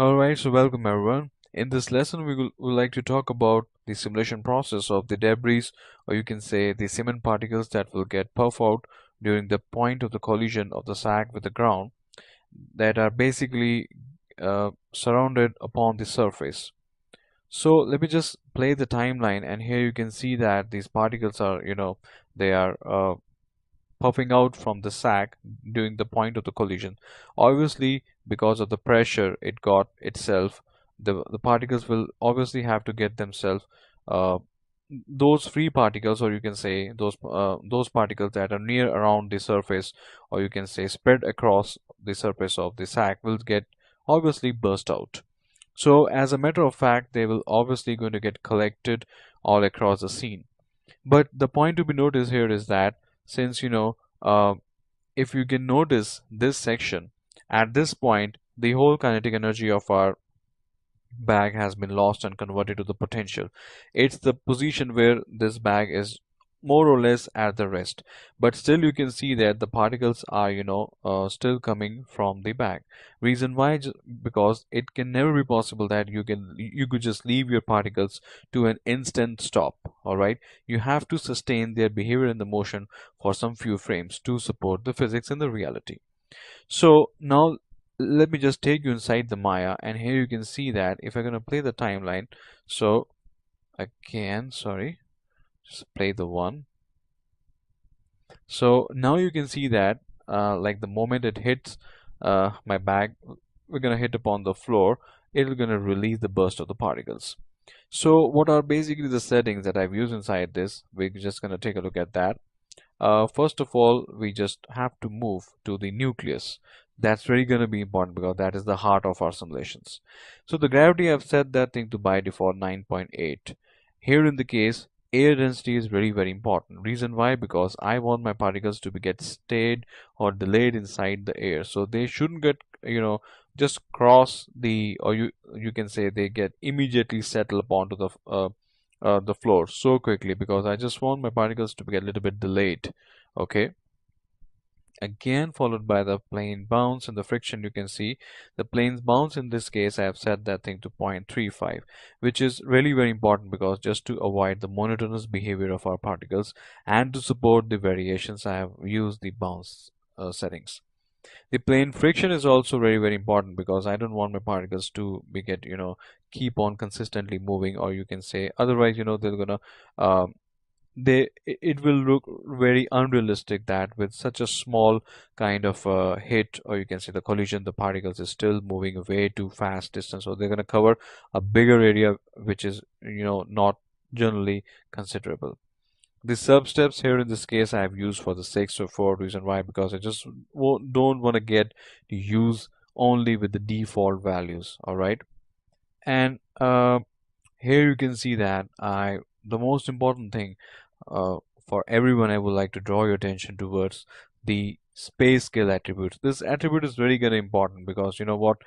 Alright, so welcome everyone. In this lesson, we would like to talk about the simulation process of the debris, or you can say the cement particles that will get puff out during the point of the collision of the sac with the ground that are basically surrounded upon the surface. So let me just play the timeline, and here you can see that these particles are, they are puffing out from the sac during the point of the collision. Obviously, because of the pressure it got itself, the particles will obviously have to get themselves uh, those free particles, or you can say those particles that are near around the surface, or you can say spread across the surface of the sac, will get obviously burst out. So as a matter of fact, they will obviously going to get collected all across the scene. But the point to be noticed here is that since uh, if you can notice this section, at this point the whole kinetic energy of our bag has been lost and converted to the potential. It's the position where this bag is more or less at the rest, but still you can see that the particles are still coming from the bag. Reason why? Because it can never be possible that you could just leave your particles to an instant stop. All right, you have to sustain their behavior in the motion for some few frames to support the physics in the reality. So now let me just take you inside the Maya, and here you can see that if I'm gonna play the timeline, so again, sorry, just play the one. So now you can see that like the moment it hits my bag, we're gonna hit upon the floor, it's gonna release the burst of the particles. So what are basically the settings that I've used inside this? We're just gonna take a look at that. First of all, we just have to move to the nucleus. That's really going to be important because that is the heart of our simulations. So the gravity, I've set that thing to by default 9.8. Here in the case, air density is very important. Reason why? Because I want my particles to be get stayed or delayed inside the air. So they shouldn't get, just cross the, or you can say they get immediately settle upon to the floor so quickly, because I just want my particles to get a little bit delayed. Okay, again followed by the plane bounce and the friction. You can see the plane's bounce in this case I have set that thing to 0.35, which is really very important because just to avoid the monotonous behavior of our particles and to support the variations I have used the bounce settings. The plane friction is also very important because I don't want my particles to be get keep on consistently moving, or you can say otherwise they're gonna um, it will look very unrealistic that with such a small kind of hit, or you can say the collision, the particles is still moving way too fast distance, so they're going to cover a bigger area which is not generally considerable. The sub steps here in this case I have used for the 6 or 4. Reason why? Because I just don't want to get to use only with the default values. All right, and here you can see that the most important thing uh, for everyone, I would like to draw your attention towards the space scale attributes. This attribute is very important because you know what,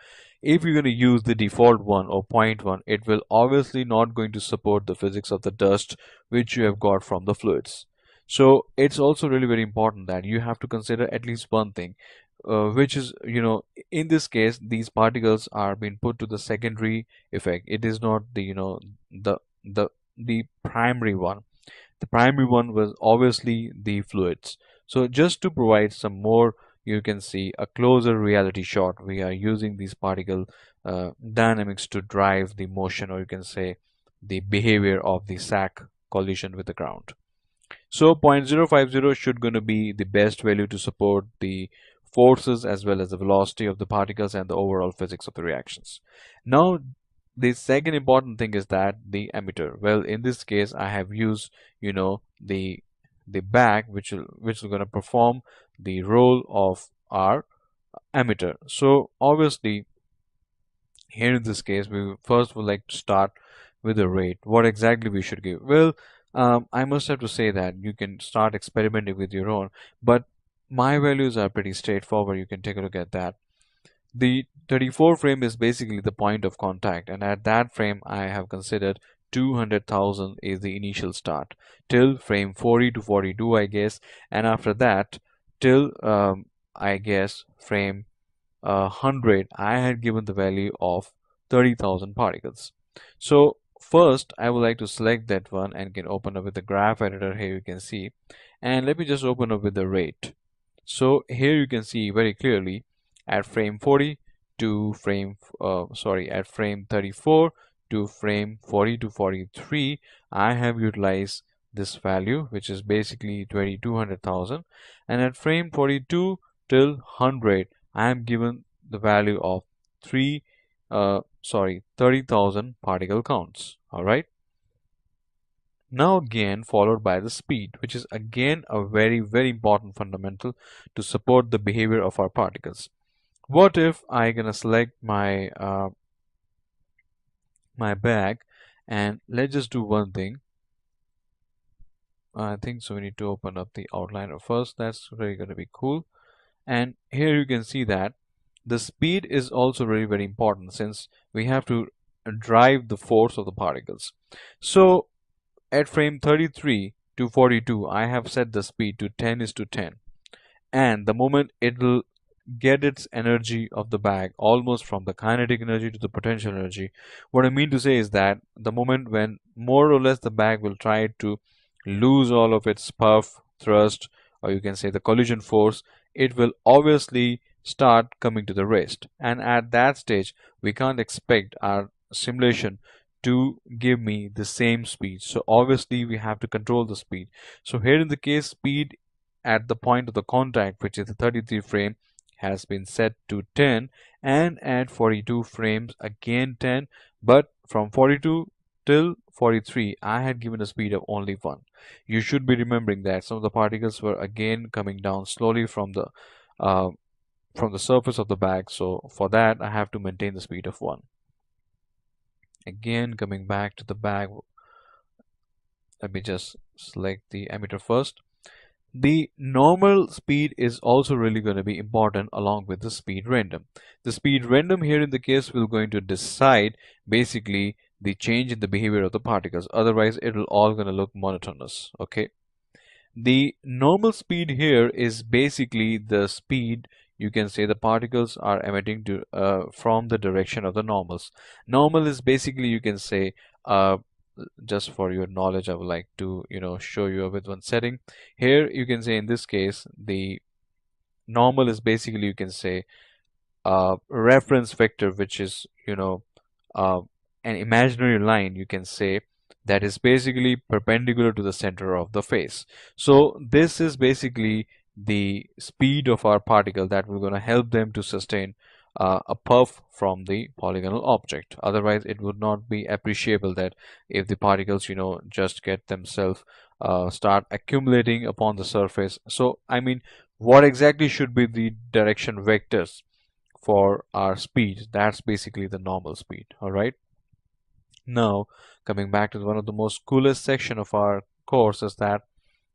if you're going to use the default one or point one, it will obviously not going to support the physics of the dust which you have got from the fluids. So it's also really very important that you have to consider at least one thing, which is in this case these particles are being put to the secondary effect. It is not the the the the primary one. The primary one was obviously the fluids. So just to provide some more, you can see a closer reality shot, we are using these particle dynamics to drive the motion, or you can say the behavior of the sac collision with the ground. So 0.050 should going to be the best value to support the forces as well as the velocity of the particles and the overall physics of the reactions. Now the second important thing is that the emitter. Well, in this case I have used the bag which is going to perform the role of our emitter. So obviously here in this case we first would like to start with the rate. What exactly we should give? Well, I must have to say that you can start experimenting with your own, but my values are pretty straightforward. You can take a look at that. The 34 frame is basically the point of contact, and at that frame I have considered 200,000 is the initial start till frame 40 to 42, I guess, and after that till I guess frame 100 I had given the value of 30,000 particles. So first I would like to select that one and can open up with the graph editor. Here you can see, and let me just open up with the rate. So here you can see very clearly at frame 40 to frame at frame 34 to frame 40 to 43, I have utilized this value, which is basically 2,200,000, and at frame 42 till 100 I am given the value of 30,000 particle counts. All right. Now again followed by the speed, which is again a very important fundamental to support the behavior of our particles. What if I gonna select my my bag, and let's just do one thing. I think so we need to open up the outliner first. That's really gonna be cool. And here you can see that the speed is also very important, since we have to drive the force of the particles. So at frame 33 to 42, I have set the speed to 10:10, and the moment it will get its energy of the bag almost from the kinetic energy to the potential energy. What I mean to say is that the moment when more or less the bag will try to lose all of its puff, thrust, or you can say the collision force, it will obviously start coming to the rest. And at that stage, we can't expect our simulation to give me the same speed. So obviously we have to control the speed. So here in the case, speed at the point of the contact, which is the 33 frame, has been set to 10, and at 42 frames again 10, but from 42 till 43 I had given a speed of only 1. You should be remembering that some of the particles were again coming down slowly from the surface of the bag, so for that I have to maintain the speed of 1. Again coming back to the bag, let me just select the emitter first. The normal speed is also really going to be important along with the speed random. The speed random here in the case will going to decide basically the change in the behavior of the particles. Otherwise it will all going to look monotonous. Okay. The normal speed here is basically the speed you can say the particles are emitting to from the direction of the normals. Normal is basically you can say just for your knowledge, I would like to show you with one setting. Here you can say in this case the normal is basically you can say reference vector, which is uh, an imaginary line you can say that is basically perpendicular to the center of the face. So this is basically the speed of our particle that we're going to help them to sustain a puff from the polygonal object. Otherwise it would not be appreciable that if the particles just get themselves start accumulating upon the surface. So I mean, what exactly should be the direction vectors for our speed? That's basically the normal speed. All right. Now coming back to one of the most coolest section of our course is that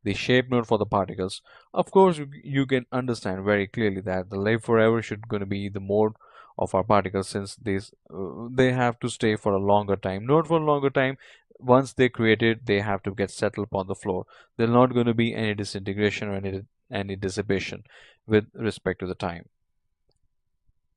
the shape node for the particles. Of course, you can understand very clearly that the live forever should going to be the mode of our particles, since they have to stay for a longer time, not for a longer time. Once they created, they have to get settled upon the floor. There's not going to be any disintegration or any dissipation with respect to the time.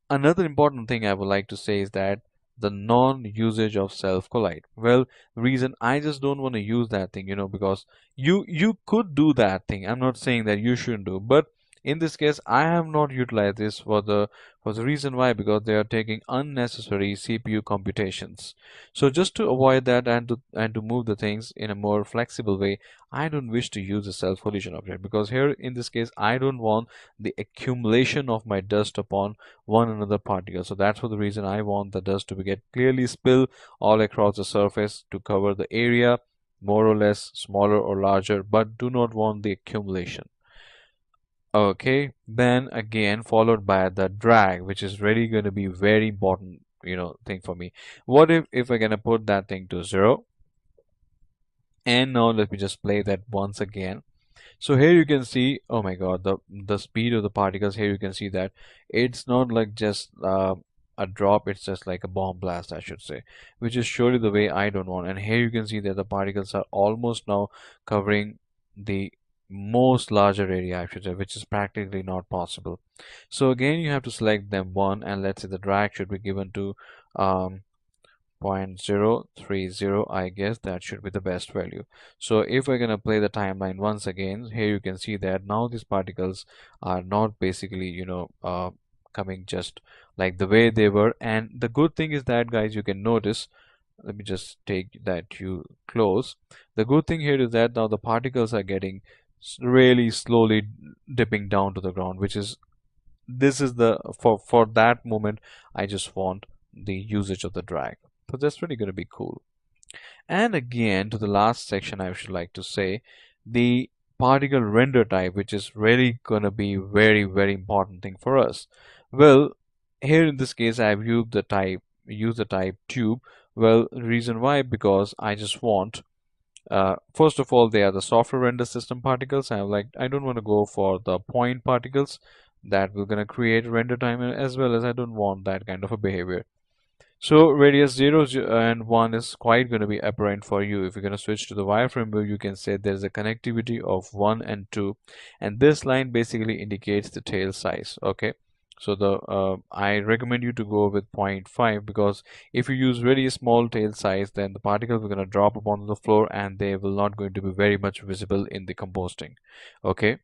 Another important thing I would like to say is that the non-usage of self collide. Well, the reason I just don't want to use that thing, because you could do that thing. I'm not saying that you shouldn't do, but in this case, I have not utilized this for the reason why, because they are taking unnecessary CPU computations. So just to avoid that and to move the things in a more flexible way, I don't wish to use a self collision object, because here in this case I don't want the accumulation of my dust upon one another particle. So that's for the reason I want the dust to get clearly spilled all across the surface to cover the area, more or less smaller or larger, but do not want the accumulation. Okay, then again followed by the drag, which is really going to be very important thing for me. What if I'm gonna put that thing to 0, and now let me just play that once again. So here you can see, oh my god, the speed of the particles. Here you can see that it's not like just a drop, it's just like a bomb blast, I should say, which is surely the way I don't want. And here you can see that the particles are almost now covering the most larger area, I should say, which is practically not possible. So again you have to select them one, and let's say the drag should be given to 0.030. I guess that should be the best value. So if we're gonna play the timeline once again, here you can see that now these particles are not basically, coming just like the way they were. And the good thing is that, guys, you can notice, let me just take that you close. The good thing here is that now the particles are getting really slowly dipping down to the ground, which is, this is the, for that moment I just want the usage of the drag. So that's really going to be cool. And again, to the last section, I should like to say the particle render type, which is really going to be very important thing for us. Well, here in this case I've used the type tube. Well, reason why, because I just want, first of all, they are the software render system particles. I don't want to go for the point particles that we're going to create render time, as well as I don't want that kind of a behavior. So radius 0 and 1 is quite going to be apparent for you. If you're going to switch to the wireframe view, you can say there's a connectivity of 1 and 2, and this line basically indicates the tail size. Okay, so I recommend you to go with 0.5, because if you use very small tail size, then the particles are going to drop upon the floor and they will not going to be very much visible in the composting. Okay,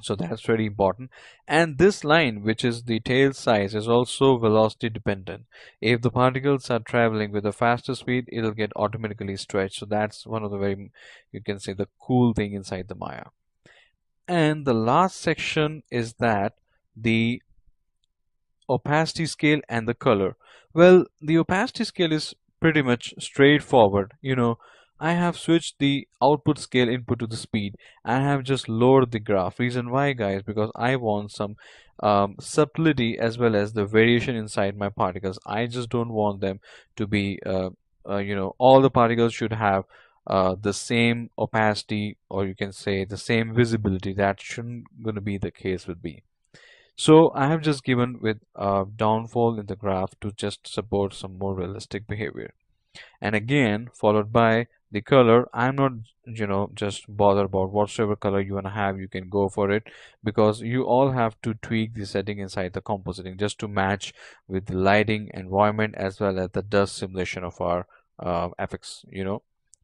so that's very important. And this line, which is the tail size, is also velocity dependent. If the particles are traveling with a faster speed, it'll get automatically stretched. So that's one of the very, you can say, the cool thing inside the Maya. And the last section is that the opacity scale and the color. Well, the opacity scale is pretty much straightforward. I have switched the output scale input to the speed. I have just lowered the graph. Reason why, guys? Because I want some subtlety as well as the variation inside my particles. I just don't want them to be, all the particles should have the same opacity, or you can say the same visibility. That shouldn't gonna be the case with me. So I have just given with downfall in the graph to just support some more realistic behavior. And again, followed by the color. I'm not, just bother about whatsoever color you want to have. You can go for it, because you all have to tweak the setting inside the compositing just to match with the lighting environment as well as the dust simulation of our FX.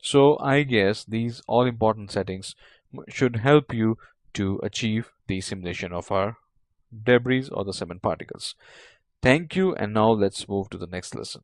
So I guess these all important settings should help you to achieve the simulation of our debris or the cement particles. Thank you, and now let's move to the next lesson.